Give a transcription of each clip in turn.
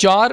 4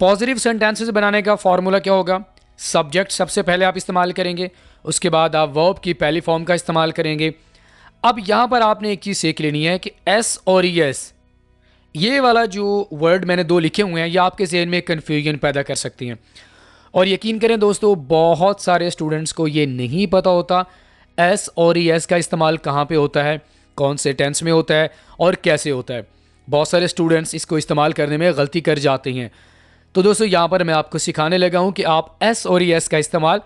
positive sentences बनाने का formula क्या होगा? सब्जेक्ट सबसे पहले आप इस्तेमाल करेंगे, उसके बाद आप वर्ब की पहली फॉर्म का इस्तेमाल करेंगे। अब यहाँ पर आपने एक चीज़ सीख लेनी है कि एस और एस, ये वाला जो वर्ड मैंने दो लिखे हुए हैं, ये आपके जहन में कन्फ्यूजन पैदा कर सकती हैं। और यकीन करें दोस्तों, बहुत सारे स्टूडेंट्स को ये नहीं पता होता एस और एस का इस्तेमाल कहाँ पे होता है, कौन से टेंस में होता है और कैसे होता है। बहुत सारे स्टूडेंट्स इसको इस्तेमाल करने में गलती कर जाते हैं। तो दोस्तों यहाँ पर मैं आपको सिखाने लगा हूँ कि आप एस और एस का इस्तेमाल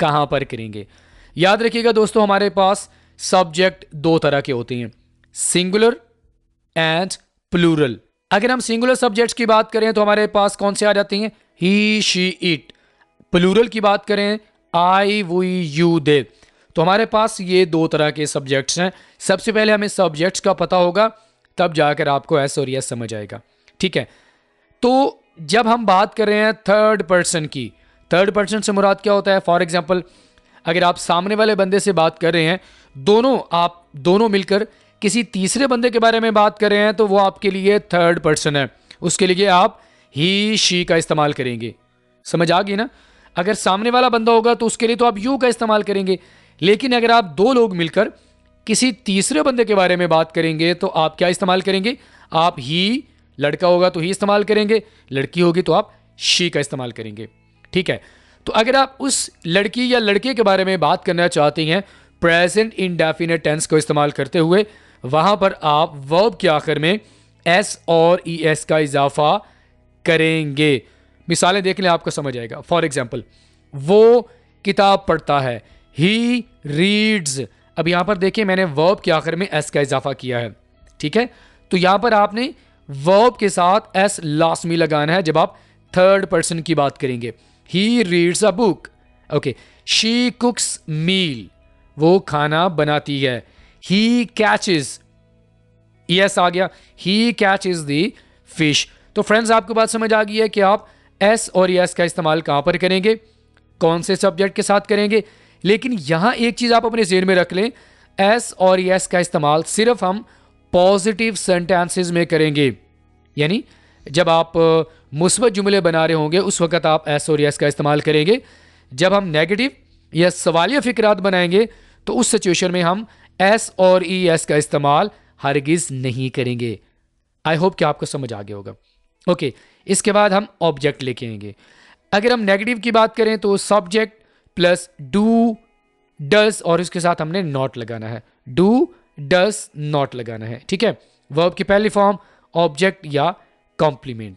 कहाँ पर करेंगे। याद रखिएगा दोस्तों, हमारे पास सब्जेक्ट दो तरह के होते हैं, सिंगुलर एंड प्लूरल। अगर हम सिंगुलर सब्जेक्ट्स की बात करें तो हमारे पास कौन से आ जाते हैं? ही, शी, इट। प्लूरल की बात करें, आई, वी, यू, दे। तो हमारे पास ये दो तरह के सब्जेक्ट्स हैं। सबसे पहले हमें सब्जेक्ट्स का पता होगा, तब जाकर आपको एस और एस समझ आएगा। ठीक है, तो जब हम बात कर रहे हैं थर्ड पर्सन की, थर्ड पर्सन से मुराद क्या होता है? फॉर एग्जाम्पल, अगर आप सामने वाले बंदे से बात कर रहे हैं, आप दोनों मिलकर किसी तीसरे बंदे के बारे में बात कर रहे हैं, तो वो आपके लिए थर्ड पर्सन है। उसके लिए आप ही, शी का इस्तेमाल करेंगे। समझ आ गई ना? अगर सामने वाला बंदा होगा तो उसके लिए तो आप यू का इस्तेमाल करेंगे। लेकिन अगर आप दो लोग मिलकर किसी तीसरे बंदे के बारे में बात करेंगे तो आप क्या इस्तेमाल करेंगे? आप ही, लड़का होगा तो ही इस्तेमाल करेंगे, लड़की होगी तो आप शी का इस्तेमाल करेंगे। ठीक है, तो अगर आप उस लड़की या लड़के के बारे में बात करना चाहते हैं प्रेजेंट इंडेफिनिट टेंस को इस्तेमाल करते हुए, वहां पर आप वर्ब के आखिर में एस और ई एस का इजाफा करेंगे। मिसालें देख लें, आपको समझ आएगा। फॉर एग्जाम्पल, वो किताब पढ़ता है, ही रीड्स। अब यहां पर देखिए, मैंने वर्ब के आखिर में एस का इजाफा किया है। ठीक है, तो यहां पर आपने वर्ब के साथ एस लास्ट में लगाना है जब आप थर्ड पर्सन की बात करेंगे। He reads a book. Okay, she cooks meal, वो खाना बनाती है। ही कैचेस, यस आ गया, ही कैचेस द फिश। तो फ्रेंड्स, आपको बात समझ आ गई है कि आप एस और एस का इस्तेमाल कहां पर करेंगे, कौन से सब्जेक्ट के साथ करेंगे। लेकिन यहां एक चीज आप अपने ज़हन में रख लें, एस और एस का इस्तेमाल सिर्फ हम पॉजिटिव सेंटेंसेस में करेंगे। यानी जब आप मुस्बत जुमले बना रहे होंगे उस वक्त आप एस और एस का इस्तेमाल करेंगे। जब हम नेगेटिव या सवालिया फिक्रात बनाएंगे तो उस सिचुएशन में हम एस और ई एस का इस्तेमाल हरगिज नहीं करेंगे। आई होप कि आपको समझ आ गया होगा। ओके, इसके बाद हम ऑब्जेक्ट लेके आएंगे। अगर हम नेगेटिव की बात करें तो सब्जेक्ट प्लस डू, डज और इसके साथ हमने नॉट लगाना है। डू, डज, नॉट लगाना है। ठीक है, वर्ब की पहली फॉर्म ऑब्जेक्ट या कॉम्प्लीमेंट।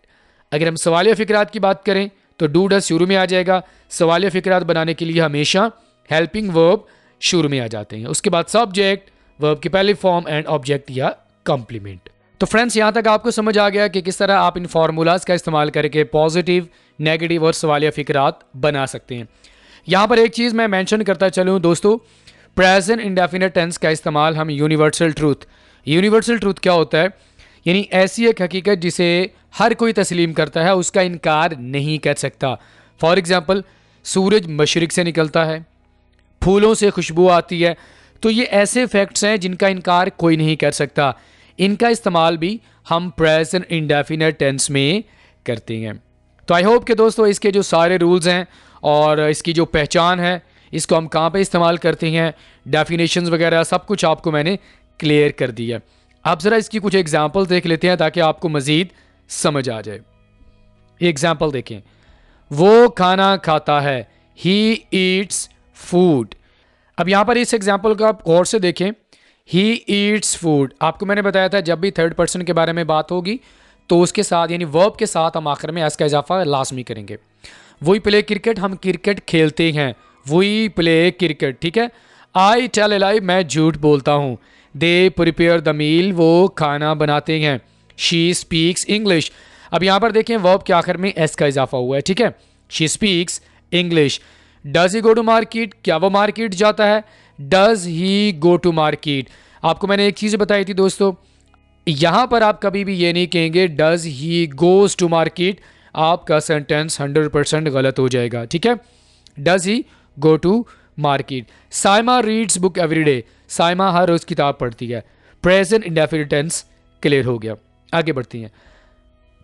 अगर हम सवालिया फिक्रात की बात करें तो डू, डज शुरू में आ जाएगा। सवालिया फिक्रात बनाने के लिए हमेशा हेल्पिंग वर्ब शुरू में आ जाते हैं। उसके बाद सब्जेक्ट, वर्ब की पहली फॉर्म एंड ऑब्जेक्ट या कॉम्प्लीमेंट। तो फ्रेंड्स, यहां तक आपको समझ आ गया कि किस तरह आप इन फार्मूलाज का इस्तेमाल करके पॉजिटिव, नेगेटिव और सवालिया फिक्रात बना सकते हैं। यहां पर एक चीज़ मैं मेंशन करता चलूं दोस्तों, प्रेजेंट इंडेफिनिट टेंस का इस्तेमाल हम यूनिवर्सल ट्रूथ क्या होता है? यानी ऐसी एक हकीकत जिसे हर कोई तस्लीम करता है, उसका इनकार नहीं कर सकता। फॉर एग्जाम्पल, सूरज मशरिक से निकलता है, फूलों से खुशबू आती है। तो ये ऐसे फैक्ट्स हैं जिनका इनकार कोई नहीं कर सकता। इनका इस्तेमाल भी हम प्रेजेंट इंडेफिनिट टेंस में करते हैं। तो आई होप कि दोस्तों इसके जो सारे रूल्स हैं और इसकी जो पहचान है, इसको हम कहाँ पे इस्तेमाल करते हैं, डेफिनेशंस वगैरह सब कुछ आपको मैंने क्लियर कर दिया। आप ज़रा इसकी कुछ एग्जांपल देख लेते हैं ताकि आपको मज़ीद समझ आ जाए। एग्जांपल देखें, वो खाना खाता है, ही ईट्स फूड। अब यहाँ पर इस एग्जांपल को आप गौर से देखें, ही ईट्स फूड। आपको मैंने बताया था जब भी थर्ड पर्सन के बारे में बात होगी तो उसके साथ यानी वर्ब के साथ हम आखिर में एस का इजाफा लाजमी करेंगे। वही प्ले क्रिकेट, हम क्रिकेट खेलते हैं, वही प्ले क्रिकेट। ठीक है, आई टेल ए लाई, मैं झूठ बोलता हूँ। दे प्रिपेयर द मील, वो खाना बनाते हैं। She speaks English. अब यहाँ पर देखें वर्ब के आखिर में एस का इजाफा हुआ है। ठीक है, she speaks English. Does he go to market, क्या वो मार्केट जाता है? Does he go to market. आपको मैंने एक चीज़ बताई थी दोस्तों, यहाँ पर आप कभी भी ये नहीं कहेंगे does he goes to market, आपका सेंटेंस 100% गलत हो जाएगा। ठीक है, does he go to market. Saima reads book every day, Saima हर रोज किताब पढ़ती है। प्रेजेंट इंडेफिनिट टेंस क्लियर हो गया। आगे बढ़ती हैं।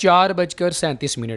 4:37.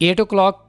8 o'clock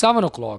7 o'clock.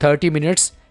30 minutes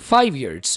5 years.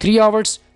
3 hours